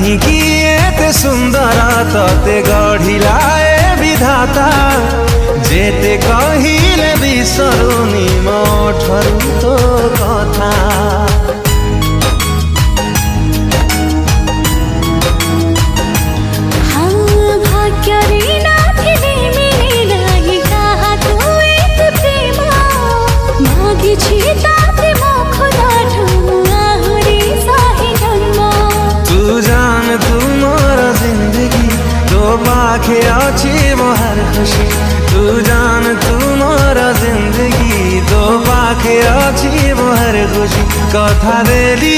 काहींकि एते सुंदर तते गढ़िलाए विधाता जेते कहिले बिसरुनी मठरु तो कथा। तू जान तू मोर जिंदगी तो पाखे अच्छी मोहर खुशी। तू जान तू मोर जिंदगी तो पाखे अच्छी मोहर खुशी। कथा देली